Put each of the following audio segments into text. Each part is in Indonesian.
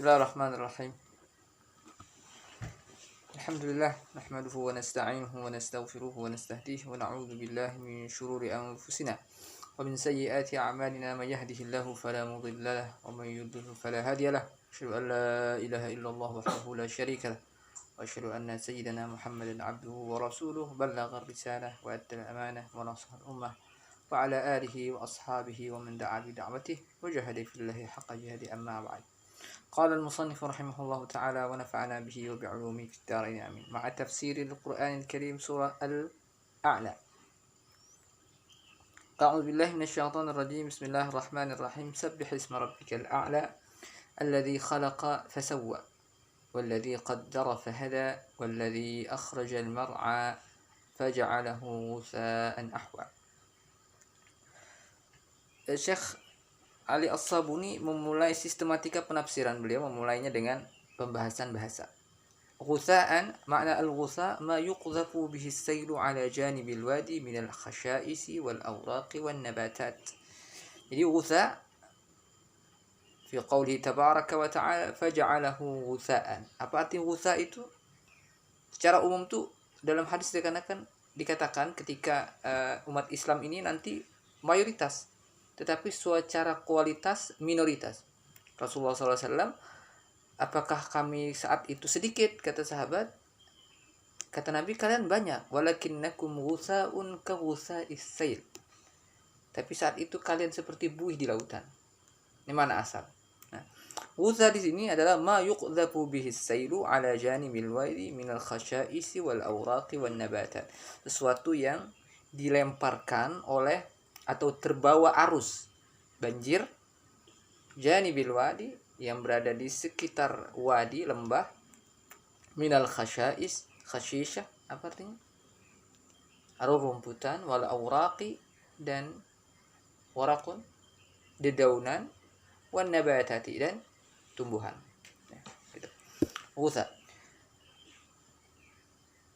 Bismillahirrahmanirrahim. Alhamdulillah nahmaduhu wa nasta'inuhu wa nastaghfiruhu wa nastahdihi wa na'udzu billahi min shururi anfusina wa min sayyiati a'malina may yahdihillahu fala mudilla lahu wa may yudlil fala hadiya lahu. Asyhadu an la ilaha illallah wahdahu la syarika lahu wa asyhadu anna sayyidana Muhammadan 'abduhu wa rasuluhu ballagha ar-risalah wa adda al-amanah wa nasaha al-ummah wa ala alihi wa ashabihi wa man da'a bi da'watihi wa jahada fillahi haqqa jihadi amma ba'd. قال المصنف رحمه الله تعالى ونفعنا به وبعلومه في الدارين آمين. مع تفسير القرآن الكريم سورة الأعلى. أعوذ بالله من الشيطان الرجيم. بسم الله الرحمن الرحيم. سبح اسم ربك الأعلى الذي خلق فسوى والذي قدر فهدى والذي أخرج المرعى فجعله غثاء أحوى. Syekh Ali As-Sabuni memulai sistematika penafsiran beliau, memulainya dengan pembahasan bahasa. Ghutha'an, makna al-ghutha' ma yuqdhafu bihi as-saylu ala janibil wadi min al-khasha'isi wal awraqi wan nabatat. Jadi ghutha' fi qouli tabaraka wa ta'ala faja'alahu ghutha'an. Apa arti ghutha' itu? Secara umum tuh dalam hadis dikatakan ketika umat Islam ini nanti mayoritas, tetapi secara kualitas minoritas. Rasulullah SAW, apakah kami saat itu sedikit? Kata sahabat. Kata Nabi, kalian banyak. Walakinnakum ghutha'un ka ghutha'is sayl. Tapi saat itu kalian seperti buih di lautan. Ini mana asal? Nah, ghutha di sini adalah ma yuqdhafu bihi as-saylu ala janibil wadi min al-khasha'isi wal awraqi wan nabatat. Sesuatu yang dilemparkan oleh atau terbawa arus banjir janibil wadi, yang berada di sekitar wadi, lembah, minal khashais, khashisha apa artinya? Rumputan, wal awraqi, dan warakun, dedaunan, wan nabatati, dan tumbuhan. Ya, gitu. Ghutha.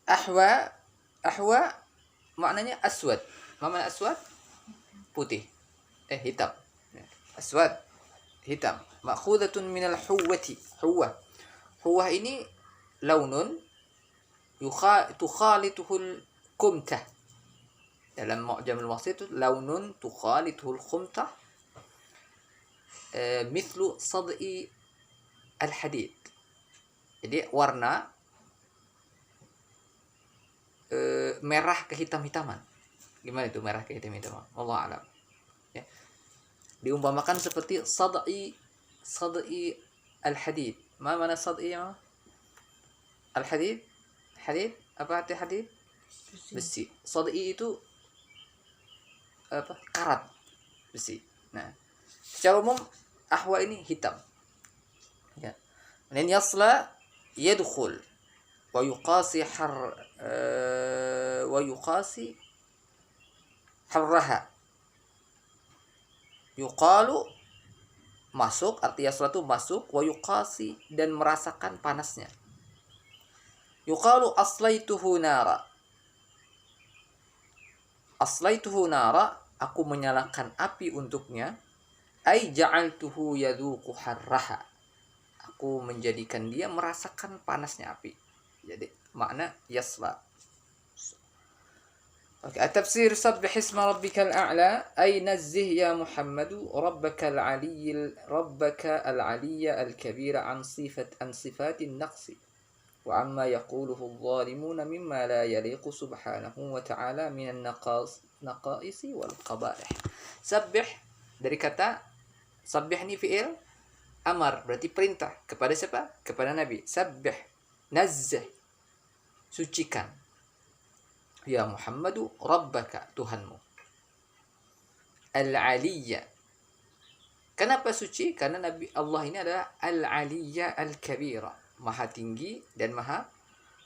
Ahwa maknanya aswad. Mana aswad? Putih, hitam. Aswad, hitam. Ma'khudatun minal huwati. Huwah ini launun tukhalituhul kumtah. Dalam Mu'jamul Wasit itu launun tukhalituhul kumtah mithlu sad'i al-hadid. Jadi warna merah kehitam-hitaman. Gimana itu merah kehitam-hitaman? Allah alam. Ya. Diumpamakan seperti sad'i al-hadid. Mana sad'i ya? Al-hadid? Hadid? Apa arti hadid? Besi. Sad'i itu apa? Karat besi. Nah, secara umum ahwa ini hitam. Ya. Dan yasla yadkhul wa yuqasi harraha. Yuqalu masuk, arti yasla itu masuk, wa yuqasi dan merasakan panasnya. Yuqalu aslaituhu nara. Aslaituhu nara, aku menyalakan api untuknya. Ai ja'altuhu yadhuqu harraha. Aku menjadikan dia merasakan panasnya api. Jadi makna yasla. التفسير سبح اسم ربك الأعلى أي نزه يا محمد ربك العلي الكبير عن صفات النقص وعما يقوله الظالمون مما لا يليق سبحانه وتعالى من النقائص والقبائح. سبح dari kata sabbih ini fi'il amar, berarti perintah kepada siapa? Kepada Nabi. Sabbih, nazzah, sucikan. Ya Muhammadu rabbaka, Tuhanmu. Al-aliyya. Kenapa suci? Karena Nabi Allah ini adalah al-aliyya al-kabira, maha tinggi dan maha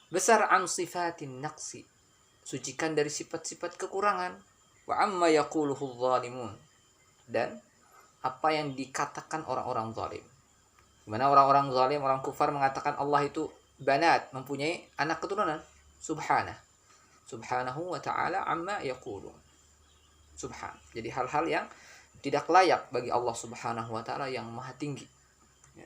besar. An sifatin naqsi, sucikan dari sifat-sifat kekurangan. Wa amma yaquluhu zalimun, dan apa yang dikatakan orang-orang zalim. Gimana orang-orang zalim, orang kufar mengatakan Allah itu banat, mempunyai anak keturunan. Subhanahu wa ta'ala amma yaqulun. Subhan. Jadi hal-hal yang tidak layak bagi Allah Subhanahu wa ta'ala yang maha tinggi. Ya.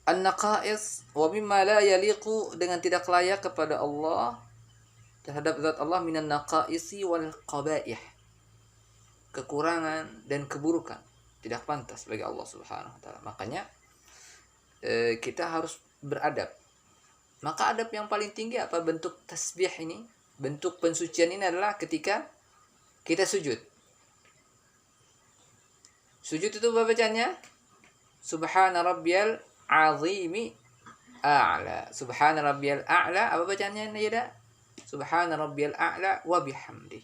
an-naqais wa mimma la yaliqu, dengan tidak layak kepada Allah, terhadap zat Allah, minan naqaisi wal qabaih, kekurangan dan keburukan tidak pantas bagi Allah Subhanahu wa taala. Makanya kita harus beradab. Maka adab yang paling tinggi apa? Bentuk tasbih ini, bentuk pensucian ini adalah ketika kita sujud. Sujud itu apa bacanya? Subhana rabbiyal azimi a'la. Subhana rabbiyal a'la, apa bacanya Najda? Subhana rabbiyal a'la wa bihamdi.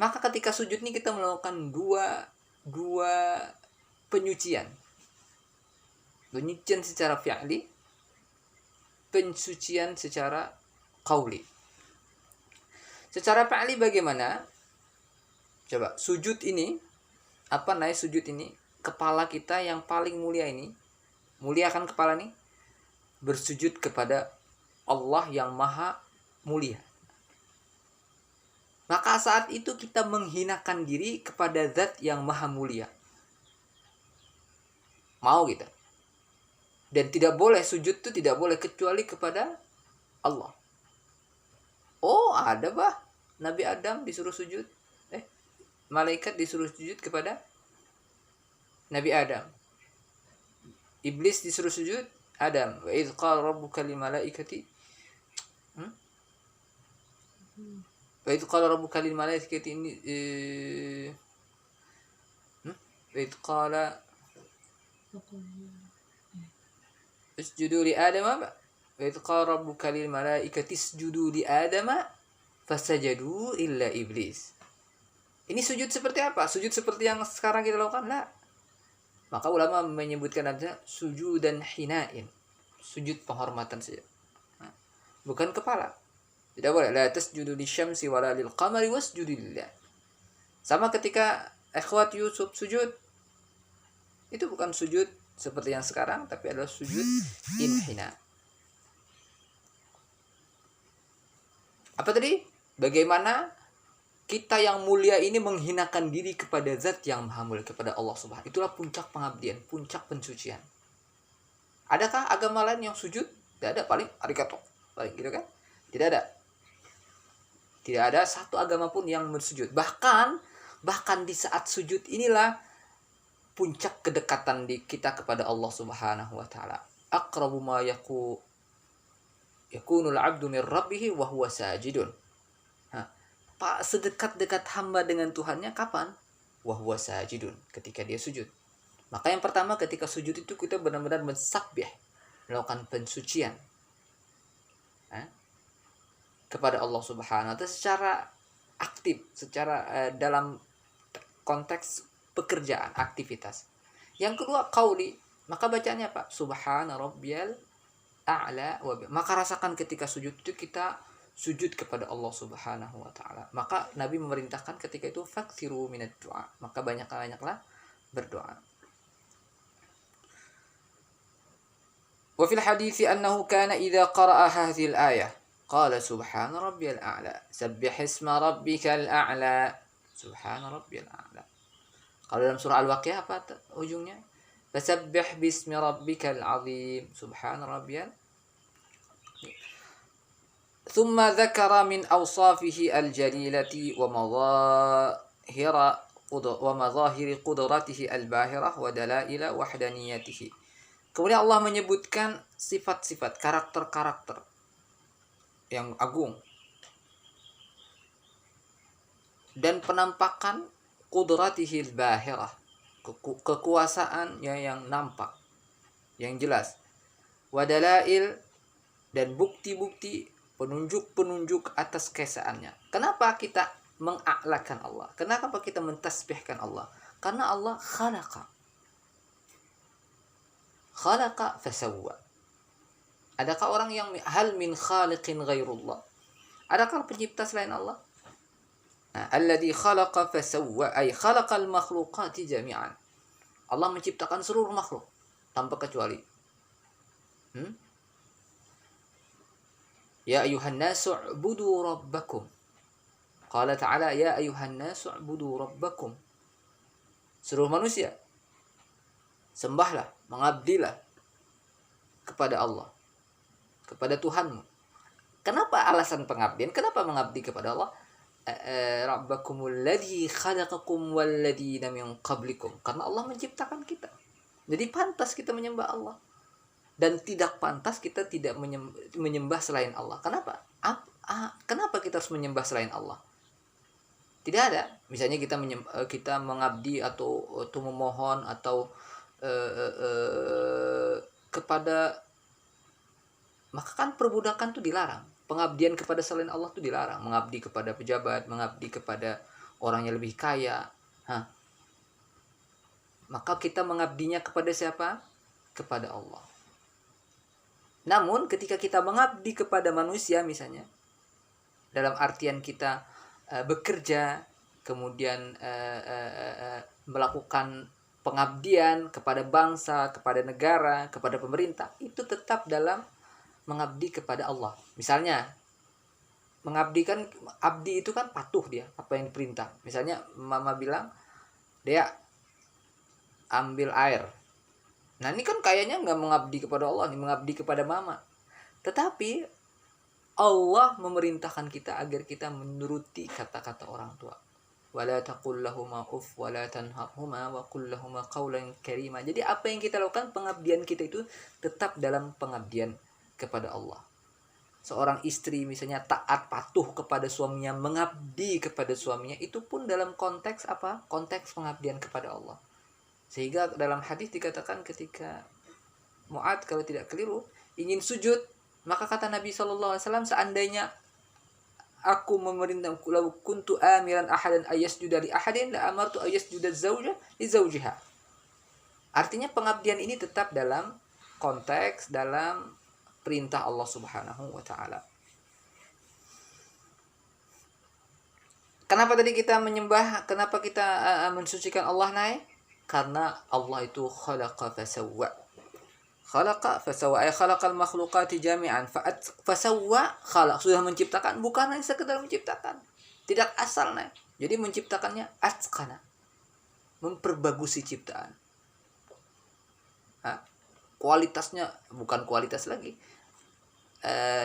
Maka ketika sujud ini kita melakukan dua penyucian. Penyucian secara fi'li, pensucian secara qauli. Secara fi'li bagaimana? Coba sujud ini, apa naik sujud ini? Kepala kita yang paling mulia ini, muliakan kepala ini, bersujud kepada Allah yang maha mulia. Maka saat itu kita menghinakan diri kepada zat yang maha mulia. Mau kita. Dan tidak boleh, sujud itu tidak boleh kecuali kepada Allah. Oh, ada bah. Nabi Adam disuruh sujud. Malaikat disuruh sujud kepada Nabi Adam. Iblis disuruh sujud Adam. Wa idz qala rabbuka lil malaikati Wa idz qala rabbuka lil malaikati wa idz qala isjudu li Adam. Wa idz qala rabbuka lil malaikati isjudu li Adam fasajadu illa iblis. Ini sujud seperti apa? Sujud seperti yang sekarang kita lakukan? Lah. Maka ulama menyebutkan namanya sujud dan hinain. Sujud penghormatan saja. Bukan kepala. Tidak boleh. La tasjudu lisyamsi wala lil qamari wasjudu lillah. Sama ketika ikhwat Yusuf sujud. Itu bukan sujud seperti yang sekarang, tapi adalah sujud inhina. Apa tadi? Bagaimana kita yang mulia ini menghinakan diri kepada zat yang maha mulia, kepada Allah Subhanahu. Itulah puncak pengabdian, puncak pensucian. Adakah agama lain yang sujud? Tidak ada, paling arigato, paling gitu kan? Tidak ada. Tidak ada satu agama pun yang bersujud. Bahkan di saat sujud inilah puncak kedekatan kita kepada Allah Subhanahu wa taala. Aqrabu ma yakunul 'abdu min rabbih wa huwa sajidun. Sedekat-dekat hamba dengan Tuhannya kapan? Wa huwa sajidun, ketika dia sujud. Maka yang pertama ketika sujud itu kita benar-benar mensabih, melakukan pensucian kepada Allah Subhanahu wa taala secara aktif, secara dalam konteks pekerjaan, aktivitas. Yang kedua qauli, maka bacanya apa? Subhana rabbiyal a'la wa. Maka rasakan ketika sujud itu kita sujud kepada Allah Subhanahu wa taala. Maka Nabi memerintahkan ketika itu faksiru minad du'a. Maka banyak-banyaklah berdoa. Wa fil hadits annahu kana idza qara'a hadhihi al-ayah qala subhana rabbiyal a'la sabbih isma rabbikal a'la subhana rabbiyal a'la. Kalau dalam surah Al-Waqiah apa ujungnya? Fasabbih bismi rabbikal azim subhana rabbiyal. ثم ذكر من أوصافه الجليلة ومظاهر قدرته الباهرة ودلائل وحدانيته. Kemudian Allah menyebutkan sifat-sifat, karakter-karakter yang agung dan penampakan qudratihil bahirah, kekuasaannya yang nampak, yang jelas, wadalail, dan bukti-bukti, penunjuk-penunjuk atas keesaannya. Kenapa kita menga'lakan Allah? Kenapa kita mentasbihkan Allah? Karena Allah khalaqa fasawwa. Adakah orang yang hal min khaliqin ghairullah? Adakah pencipta selain Allah? Alladzi khalaqa fasawwa, ay khalaqal makhluqati jami'an. Allah menciptakan seluruh makhluk tanpa kecuali. Ya ayuhan nasu ubudu rabbakum. Qala ta'ala ya ayuhan nasu ubudu rabbakum. Seluruh manusia, sembahlah, mengabdilah kepada Allah, kepada Tuhanmu. Kenapa alasan pengabdian? Kenapa mengabdi kepada Allah? Rabbakumul ladzi khalaqakum walladzina min qablikum. Karena Allah menciptakan kita. Jadi pantas kita menyembah Allah. Dan tidak pantas kita tidak menyembah selain Allah. Kenapa? Kenapa kita harus menyembah selain Allah? Tidak ada. Misalnya kita mengabdi atau memohon atau kepada, maka kan perbudakan itu dilarang. Pengabdian kepada selain Allah itu dilarang. Mengabdi kepada pejabat, mengabdi kepada orang yang lebih kaya. Maka kita mengabdinya kepada siapa? Kepada Allah. Namun ketika kita mengabdi kepada manusia misalnya, dalam artian kita bekerja, kemudian melakukan pengabdian kepada bangsa, kepada negara, kepada pemerintah, itu tetap dalam mengabdi kepada Allah. Misalnya mengabdikan, abdi itu kan patuh dia apa yang diperintah. Misalnya mama bilang dia ambil air, nah ini kan kayaknya nggak mengabdi kepada Allah, ini mengabdi kepada mama. Tetapi Allah memerintahkan kita agar kita menuruti kata-kata orang tua. Wala taqul lahuma uff wala tanharhuma wa qul lahuma qawlan karima. Jadi apa yang kita lakukan, pengabdian kita itu tetap dalam pengabdian kepada Allah. Seorang istri misalnya taat patuh kepada suaminya, mengabdi kepada suaminya, itu pun dalam konteks apa? Konteks pengabdian kepada Allah. Sehingga dalam hadis dikatakan ketika Mu'adz kalau tidak keliru ingin sujud, maka kata Nabi SAW, seandainya aku memerintah, law kuntu amiran ahadan ayasjuda li ahadin la amartu ayasjuda zauja li zaujiha. Artinya pengabdian ini tetap dalam konteks, dalam perintah Allah Subhanahu wa taala. Kenapa tadi kita menyembah, kenapa kita mensucikan Allah naik? Karena Allah itu khalaqa fasawwa. Khalaqa fasawwa, ay khalaqal makhluqati jami'an fasawwa, khalaq, sudah menciptakan, bukan hanya sekedar menciptakan. Tidak asal naik. Jadi menciptakannya atqana. Memperbagusi ciptaan. Kualitasnya bukan kualitas lagi.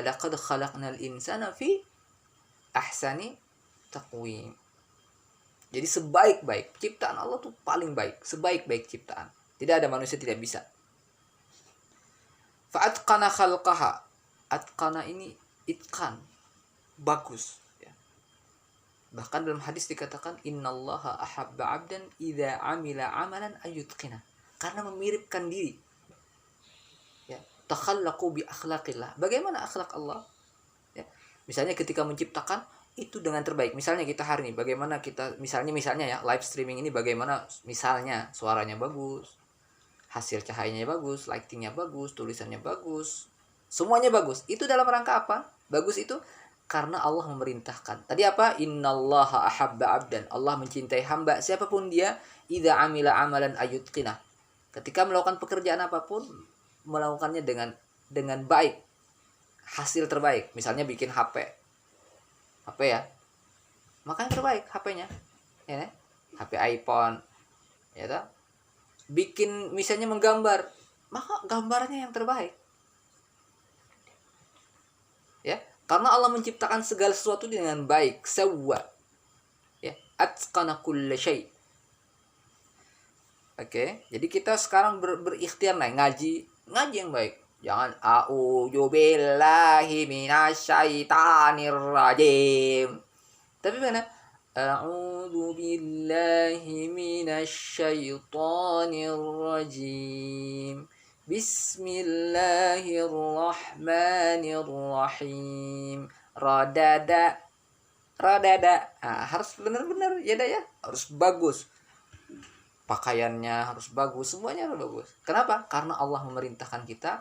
Laqad khalaqnal insana fi ahsani taqwim. Jadi sebaik-baik ciptaan Allah tuh paling baik, sebaik-baik ciptaan. Tidak ada manusia tidak bisa. Fa'atqana khalqaha. Atqana ini itqan, bagus ya. Bahkan dalam hadis dikatakan innallaha ahabba 'abdan idza 'amila 'amalan ayutqina. Karena memiripkan diri. Takhallaqu bi akhlaqillah. Bagaimana akhlak Allah? Ya. Misalnya ketika menciptakan itu dengan terbaik. Misalnya kita hari ini bagaimana kita misalnya ya live streaming ini bagaimana, misalnya suaranya bagus, hasil cahayanya bagus, lightingnya bagus, tulisannya bagus, semuanya bagus. Itu dalam rangka apa? Bagus itu karena Allah memerintahkan. Tadi apa? Innallaha ahabba 'abdan. Allah mencintai hamba siapapun dia, idza amila amalan ayutqina. Ketika melakukan pekerjaan apapun, melakukannya dengan baik, hasil terbaik. Misalnya bikin HP ya, maka yang terbaik HP-nya ya, HP iPhone ya toh. Bikin misalnya menggambar, maka gambarnya yang terbaik ya, karena Allah menciptakan segala sesuatu dengan baik, sawwa ya, atqana kulla syai. Oke, jadi kita sekarang berikhtiar ngaji yang baik. Jangan a'udzu billahi minasyaitonir rajim. Tapi mana? A'udzu billahi minasyaitonir rajim. Bismillahirrahmanirrahim. Radada. Harus benar-benar ya dah ya, harus bagus. Pakaiannya harus bagus, semuanya harus bagus. Kenapa? Karena Allah memerintahkan kita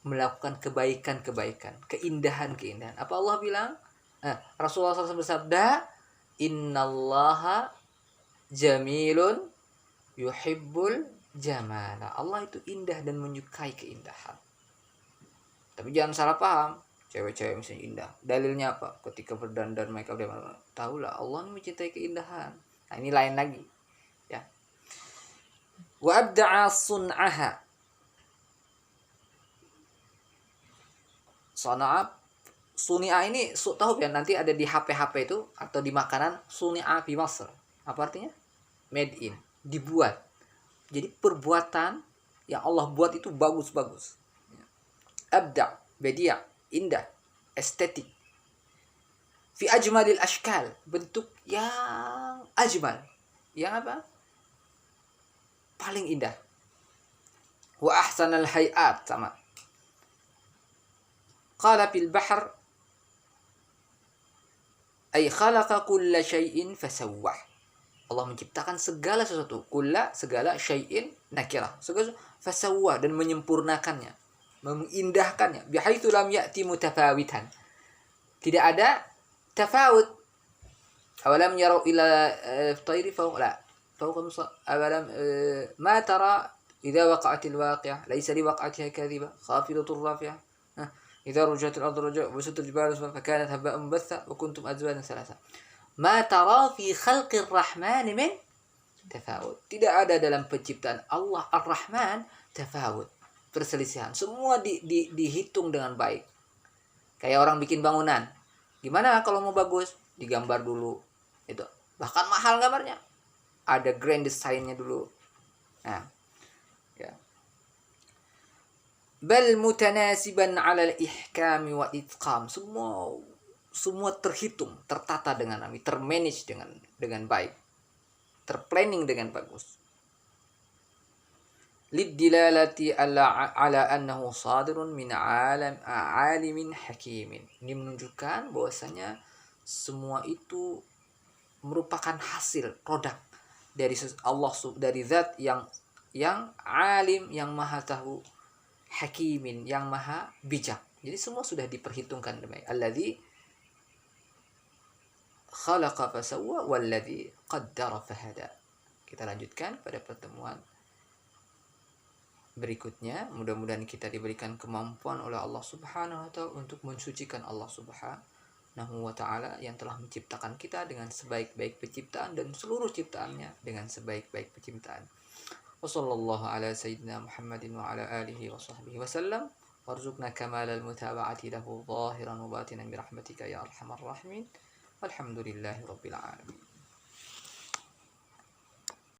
melakukan kebaikan-kebaikan, keindahan-keindahan. Apa Allah bilang? Rasulullah SAW bersabda, innallaha jamilun yuhibbul jamala. Allah itu indah dan menyukai keindahan. Tapi jangan salah paham, cewek-cewek misalnya indah. Dalilnya apa? Ketika berdandan mereka tahulah Allah mencintai keindahan. Nah, ini lain lagi. Ya. Wa abda'a sun'aha. Sana'a, suni'a ini tahu ya, nanti ada di HP-HP itu atau di makanan, suni'a bi Masr. Apa artinya? Made in, dibuat. Jadi perbuatan yang Allah buat itu bagus-bagus. Abda, bedi', indah, estetik. Fi ajmalil ashkal, bentuk yang ajmal. Yang apa? Paling indah. Wa ahsanal hayat, sama. Qala fil bahr ay khalaqa kulla syai'in fasawwah. Allah menciptakan segala sesuatu, kulla, segala, syai'in, nakirah, segala fasawwah, dan menyempurnakannya, mengindahkannya, bihaitsu lam ya'ti mutafawitan. Tidak ada tafawut. Awalam yarau ila tayri fawqa awalam ma tara idza waqa'atil waqi'ah laysa liwaqa'atiha kadhiba khafidatur rafi'ah. Idza rujatil ardu raja wa sutil jibalu fakanat haba'an mubatha wa kuntum azwajan thalatha. Ma tara fi khalqir rahman min tafawut. Tidak ada dalam penciptaan Allah Ar-Rahman tafawut, perselisihan. Semua dihitung dengan baik. Kayak orang bikin bangunan. Gimana kalau mau bagus? Digambar dulu. Itu. Bahkan mahal gambarnya. Ada grand design-nya dulu. Nah, ya. Bal mutanasiban 'ala al-ihkam wa itqam. Semua terhitung, tertata dengan rapi, termanage dengan baik. Terplanning dengan bagus. Lidilalati ala annahu sadirun min alimin hakimin. Ini menunjukkan bahwasanya semua itu merupakan hasil produk dari Allah, dari zat yang alim, yang maha tahu, hakimin, yang maha bijak. Jadi semua sudah diperhitungkan demikian. Alladzi khalaqa fasawwa walladzi qaddara fahada. Kita lanjutkan pada pertemuan berikutnya. Mudah-mudahan kita diberikan kemampuan oleh Allah Subhanahu wa taala untuk mensucikan Allah Subhanahu wa taala yang telah menciptakan kita dengan sebaik-baik penciptaan dan seluruh ciptaannya dengan sebaik-baik penciptaan. Wassallallahu ala sayyidina Muhammadin wa ala alihi wa sahbihi wasallam. Warzuqna kamalal mutaba'ati lahu zahiran wa batinan bi rahmatika ya arhamar rahimin. Walhamdulillahi rabbil alamin.